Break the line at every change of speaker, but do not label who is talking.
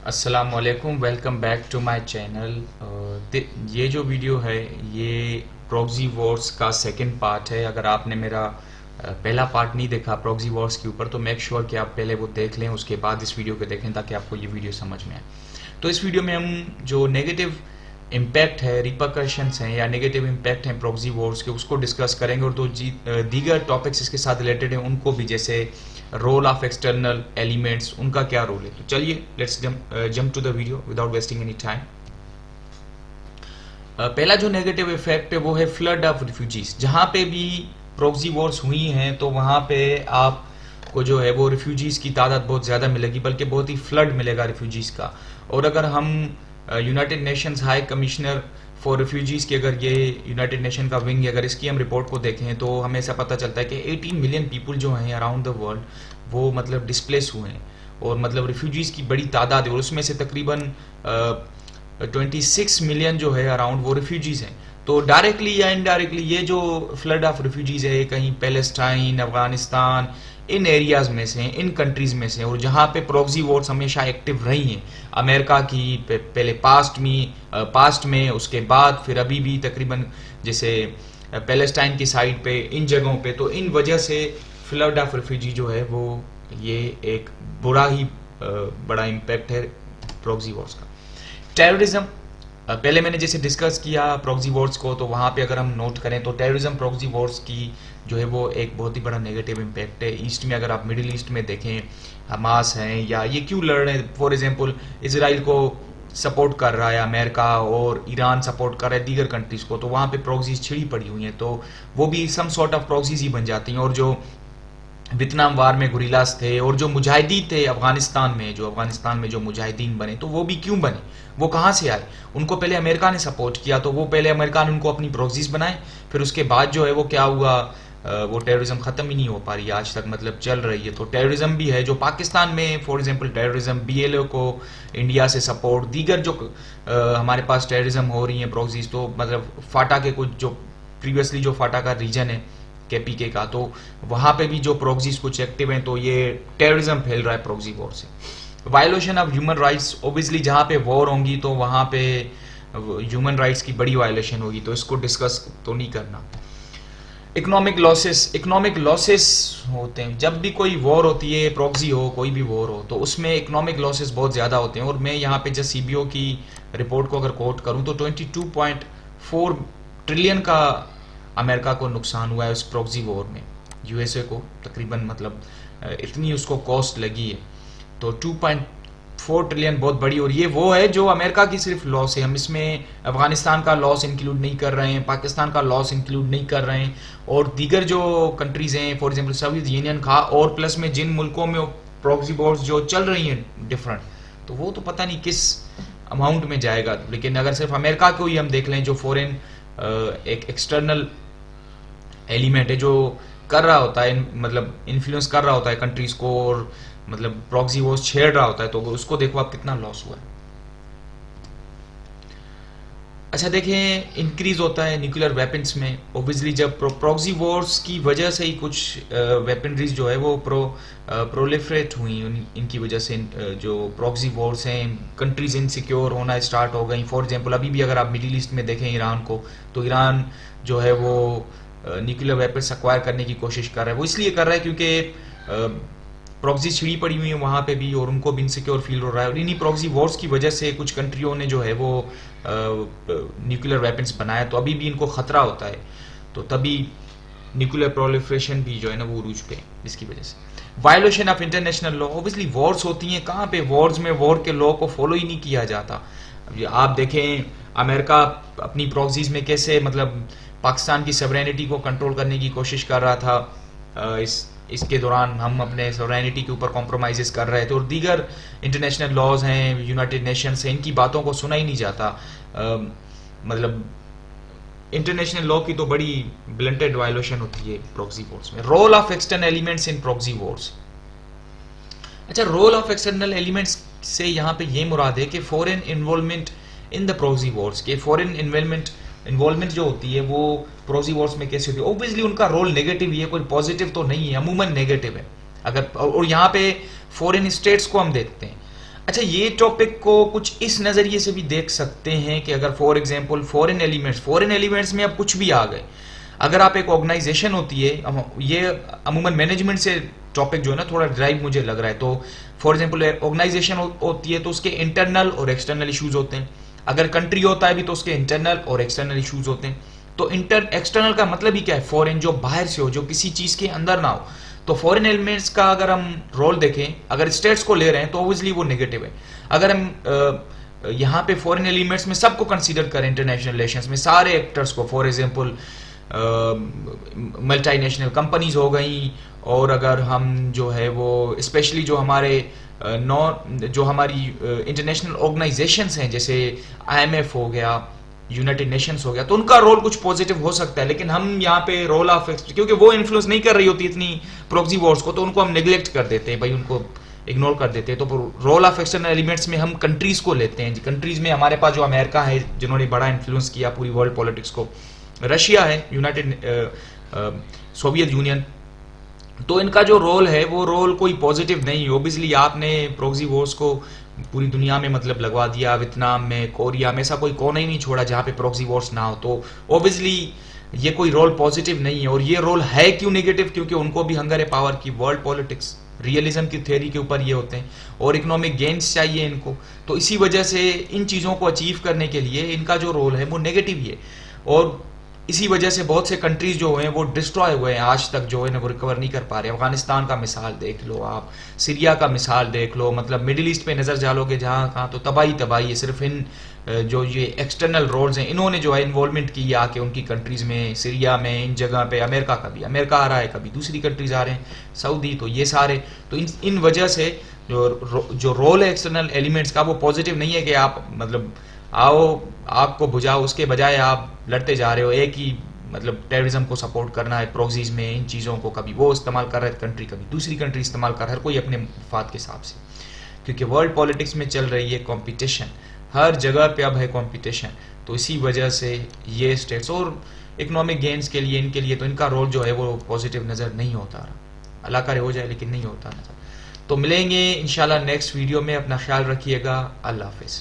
अस्सलामुअलैकुम, welcome back to my channel. ये जो वीडियो है ये प्रॉक्सी वॉर्स का सेकंड पार्ट है। अगर आपने मेरा पहला पार्ट नहीं देखा प्रॉक्सी वॉर्स के ऊपर तो मेक श्योर कि आप पहले वो देख लें, उसके बाद इस वीडियो को देखें ताकि आपको ये वीडियो समझ में आए। तो इस वीडियो में हम जो नेगेटिव इम्पैक्ट है, रिपरकशंस हैं या नेगेटिव इम्पैक्ट हैं प्रॉक्सी वॉर्स के, उसको डिस्कस करेंगे और दीगर टॉपिक्स इसके साथ रिलेटेड हैं उनको भी, जैसे रोल ऑफ एक्सटर्नल एलिमेंट्स, उनका क्या रोल है। तो चलिए let's jump to the video without wasting any time. पहला जो नेगेटिव इफेक्ट है वो है फ्लड ऑफ रिफ्यूजीज। जहाँ पे भी प्रॉक्सी वॉर्स हुई हैं तो वहाँ पे आपको जो है वो रिफ्यूजीज की तादाद बहुत ज़्यादा मिलेगी, बल्कि बहुत ही फ्लड मिलेगा रिफ्यूजीज का। और अगर हम United Nations high commissioner for refugees की, अगर ये यूनाइटेड नेशन का विंग है, अगर इसकी हम रिपोर्ट को देखें तो हमें ऐसा पता चलता है कि 18 मिलियन पीपल जो हैं अराउंड द वर्ल्ड वो मतलब डिस्प्लेस हुए हैं और मतलब रिफ्यूजीज की बड़ी तादाद है और उसमें से तकरीबन 26 मिलियन जो है अराउंड वो रिफ्यूजीज हैं। तो डायरेक्टली या इनडायरेक्टली ये जो फ्लड ऑफ रिफ्यूजीज है कहीं पैलेस्टाइन, अफगानिस्तान, इन एरियाज में से, इन कंट्रीज में से, और जहाँ पे प्रॉक्सी वॉर्स हमेशा एक्टिव रही हैं अमेरिका की पहले पास्ट में, उसके बाद फिर अभी भी तकरीबन जैसे पैलेस्टाइन की साइड पे, इन जगहों पे, तो इन वजह से फ्लड ऑफ रिफ्यूजी जो है वो ये एक बुरा ही बड़ा इम्पैक्ट है प्रॉक्सी वॉर्स का। टेररिज्म, पहले मैंने जैसे डिस्कस किया प्रॉक्सी वॉर्स को, तो वहाँ पे अगर हम नोट करें तो टेररिज्म प्रॉक्सी वॉर्स की जो है वो एक बहुत ही बड़ा नेगेटिव इम्पैक्ट है। ईस्ट में अगर आप मिडिल ईस्ट में देखें, हमास हैं या ये क्यों लड़ रहे हैं, फॉर एग्जांपल इसराइल को सपोर्ट कर रहा है अमेरिका और ईरान सपोर्ट कर रहा है दीगर कंट्रीज़ को, तो वहाँ पे प्रॉक्सीज छिड़ी पड़ी हुई हैं, तो वो भी सम सॉर्ट ऑफ प्रॉक्सीज ही बन जाती हैं। और जो वियतनाम वार में गुरिल्लास थे और जो मुजाहिदीन थे अफगानिस्तान में जो मुजाहिदीन बने, तो वो भी क्यों बने, वो कहाँ से आए? उनको पहले अमेरिका ने सपोर्ट किया, तो वो पहले अमेरिका ने उनको अपनी प्रॉक्सीज बनाए, फिर उसके बाद जो है वो क्या हुआ, वो टेररिज्म ख़त्म ही नहीं हो पा रही है आज तक, मतलब चल रही है। तो टेररिज्म भी है जो पाकिस्तान में, फॉर एग्जांपल टेररिज्म, बीएलओ को इंडिया से सपोर्ट, दीगर जो हमारे पास टेररिज्म हो रही है प्रॉक्सीज, तो मतलब फाटा के कुछ जो प्रीवियसली जो फाटा का रीजन है केपीके का, तो वहाँ पे भी जो प्रॉक्सीज कुछ एक्टिव हैं, तो ये टेररिज्म फैल रहा है प्रॉक्सी वॉर से। Violation of human rights, obviously जहाँ पे वॉर होंगी तो वहाँ पे ह्यूमन राइट्स की बड़ी वायलेशन होगी, तो इसको डिस्कस तो नहीं करना। इकोनॉमिक लॉसेस होते हैं जब भी कोई वॉर होती है, प्रॉक्सी हो, कोई भी वॉर हो, तो उसमें इकोनॉमिक लॉसेस बहुत ज़्यादा होते हैं। और मैं यहाँ पे जब सीबीओ की रिपोर्ट को अगर कोट करूँ तो 22.4 ट्रिलियन का अमेरिका को नुकसान हुआ है उस प्रॉक्सी वॉर में। यूएसए को तकरीबन मतलब इतनी उसको कॉस्ट लगी है, तो 2.4 ट्रिलियन बहुत बड़ी। और ये वो है जो अमेरिका की सिर्फ लॉस है, हम इसमें अफगानिस्तान का लॉस इंक्लूड नहीं कर रहे हैं, पाकिस्तान का लॉस इंक्लूड नहीं कर रहे हैं, और दीगर जो कंट्रीज हैं, फॉर एग्जांपल सोवियत यूनियन का, और प्लस में जिन मुल्कों में प्रॉक्सी वॉर्स जो चल रही हैं डिफरेंट, तो वो तो पता नहीं किस अमाउंट में जाएगा। लेकिन अगर सिर्फ अमेरिका को ही हम देख लें, जो फॉरेन एक एक्सटर्नल एलिमेंट है जो कर रहा होता है, मतलब इन्फ्लुएंस कर रहा होता है कंट्रीज को, और मतलब प्रॉक्सी वॉर्स छेड़ रहा होता है, तो उसको देखो आप कितना लॉस हुआ है। अच्छा देखें, इंक्रीज होता है न्यूक्लियर वेपन्स में। ओबियसली जब प्रॉक्सी वॉर्स की वजह से ही कुछ वेपनरीज जो है वो प्रोलिफरेट हुई, इनकी वजह से जो प्रॉक्सी वॉर्स हैं, कंट्रीज इनसिक्योर होना स्टार्ट हो गई। फॉर एग्जांपल अभी भी अगर आप मिडिल ईस्ट में देखें ईरान को, तो ईरान जो है वो न्यूक्लियर वेपन्स एक्वायर करने की कोशिश कर रहा है। वो इसलिए कर रहा है क्योंकि प्रॉक्सी छिड़ी पड़ी हुई है वहाँ पे भी, और उनको भी इनसिक्योर फील हो रहा है, और इन्हीं प्रॉक्सी वॉर्स की वजह से कुछ कंट्रियों ने जो है वो न्यूक्लियर वेपन्स बनाया, तो अभी भी इनको खतरा होता है, तो तभी न्यूक्लियर प्रोलिफरेशन भी जो है ना वो उरूज पे, इसकी वजह से। Violation of international law, obviously Wars होती हैं, कहाँ पे वॉर्स में वॉर के लॉ को फॉलो ही नहीं किया जाता। आप देखें अमेरिका अपनी प्रॉक्सीज में कैसे मतलब पाकिस्तान की सवरेनिटी को कंट्रोल करने की कोशिश कर रहा था, इसके दौरान हम अपने सवरेनिटी के ऊपर कॉम्प्रोमाइज़ कर रहे थे, और दीगर इंटरनेशनल लॉज हैं, यूनाइटेड नेशंस हैं, इनकी बातों को सुना ही नहीं जाता। मतलब इंटरनेशनल लॉ की तो बड़ी ब्लंटेड वायलेशन होती है प्रॉक्सी वॉर्स में। Role of external elements in proxy wars. अच्छा, रोल ऑफ एक्सटर्नल एलिमेंट्स से यहाँ पे ये मुराद है कि foreign involvement in the proxy wars, के फॉरेन इन्वॉल्वमेंट जो होती है वो प्रॉक्सी वॉर्स में कैसे होती है। ओबियसली उनका रोल नेगेटिव ही है, कोई पॉजिटिव तो नहीं है, अमूमन नेगेटिव है। अगर और यहाँ पे फॉरेन स्टेट्स को हम देखते हैं। अच्छा, ये टॉपिक को कुछ इस नज़रिए से भी देख सकते हैं कि अगर फॉर एग्जांपल फॉरेन एलिमेंट्स में अब कुछ भी आ गए, अगर आप एक ऑर्गेनाइजेशन होती है, ये अमूमन मैनेजमेंट से टॉपिक जो है ना थोड़ा ड्राइव मुझे लग रहा है, तो फॉर एग्जांपल ऑर्गेनाइजेशन होती है तो उसके इंटरनल और एक्सटर्नल इश्यूज होते हैं। अगर कंट्री होता है भी तो उसके इंटरनल और एक्सटर्नल इश्यूज होते हैं। तो एक्सटर्नल का मतलब ही क्या है? फॉरेन, जो बाहर से हो, जो किसी चीज के अंदर ना हो। तो फॉरेन एलिमेंट्स का अगर हम रोल देखें, अगर स्टेट्स को ले रहे हैं तो ऑब्वियसली वो नेगेटिव है। अगर हम यहाँ पे फॉरेन एलिमेंट्स में सबको कंसीडर करें, इंटरनेशनल रिलेशंस में सारे एक्टर्स को, फॉर एग्जांपल मल्टीनेशनल कंपनीज हो गई, और अगर हम जो है वो स्पेशली जो हमारे जो हमारी इंटरनेशनल ऑर्गेनाइजेशंस हैं, जैसे आईएमएफ हो गया, यूनाइटेड नेशंस हो गया, तो उनका रोल कुछ पॉजिटिव हो सकता है। लेकिन हम यहाँ पे रोल ऑफ, क्योंकि वो इन्फ्लुएंस नहीं कर रही होती इतनी प्रॉक्सी वॉर्स को, तो उनको हम नेग्लेक्ट कर देते हैं भाई, उनको इग्नोर कर देते हैं। तो रोल ऑफ एक्सटर्नल एलिमेंट्स में हम कंट्रीज को लेते हैं। कंट्रीज में हमारे पास जो अमेरिका है, जिन्होंने बड़ा इन्फ्लुएंस किया पूरी वर्ल्ड पॉलिटिक्स को, रशिया है, यूनाइटेड सोवियत यूनियन, तो इनका जो रोल है वो रोल कोई पॉजिटिव नहीं है। ओबियसली आपने प्रॉक्सी वॉर्स को पूरी दुनिया में मतलब लगवा दिया, वियतनाम में, कोरिया में, ऐसा कोई कोना ही नहीं छोड़ा जहाँ पे प्रॉक्सी वॉर्स ना हो। तो ओबियसली ये कोई रोल पॉजिटिव नहीं है। और ये रोल है क्यों नेगेटिव? क्योंकि उनको भी हंगर है पावर की, वर्ल्ड पॉलिटिक्स, रियलिज्म की थ्योरी के ऊपर ये होते हैं, और इकोनॉमिक गेन्स चाहिए इनको। तो इसी वजह से इन चीज़ों को अचीव करने के लिए इनका जो रोल है वो नेगेटिव ही है। और इसी वजह से बहुत से कंट्रीज जो हैं वो डिस्ट्रॉय हुए हैं, आज तक जो है ना वो रिकवर नहीं कर पा रहे। अफगानिस्तान का मिसाल देख लो आप, सीरिया का मिसाल देख लो, मतलब मिडिल ईस्ट पे नज़र डालोगे जहाँ कहाँ तो तबाही तबाही है। सिर्फ इन जो ये एक्सटर्नल रोल्स हैं, इन्होंने जो है इन्वॉल्वमेंट की आके उनकी कंट्रीज़ में, सीरिया में, इन जगह पे। अमेरिका का भी, अमेरिका आ रहा है, कभी दूसरी कंट्रीज आ रहे हैं, सऊदी, तो ये सारे, तो इन वजह से जो रोल है एक्सटर्नल एलिमेंट्स का वो पॉजिटिव नहीं है कि आप मतलब आओ आग को बुझाओ, उसके बजाय आप लड़ते जा रहे हो। एक ही मतलब टेररिज्म को सपोर्ट करना है प्रोक्सीज में, इन चीज़ों को कभी वो इस्तेमाल कर रहा है कंट्री, कभी दूसरी कंट्री इस्तेमाल कर रहा है, हर कोई अपने मफाद के हिसाब से। क्योंकि वर्ल्ड पॉलिटिक्स में चल रही है कंपटीशन, हर जगह पे अब है कंपटीशन। तो इसी वजह से ये स्टेट्स और इकोनॉमिक गेन्स के लिए, इनके लिए तो इनका रोल जो है वो पॉजिटिव नज़र नहीं होता रहा। अल्लाह करे हो जाए, लेकिन नहीं होता नज़र। तो मिलेंगे इंशाल्लाह नेक्स्ट वीडियो में। अपना ख्याल रखिएगा। अल्लाह हाफिज़।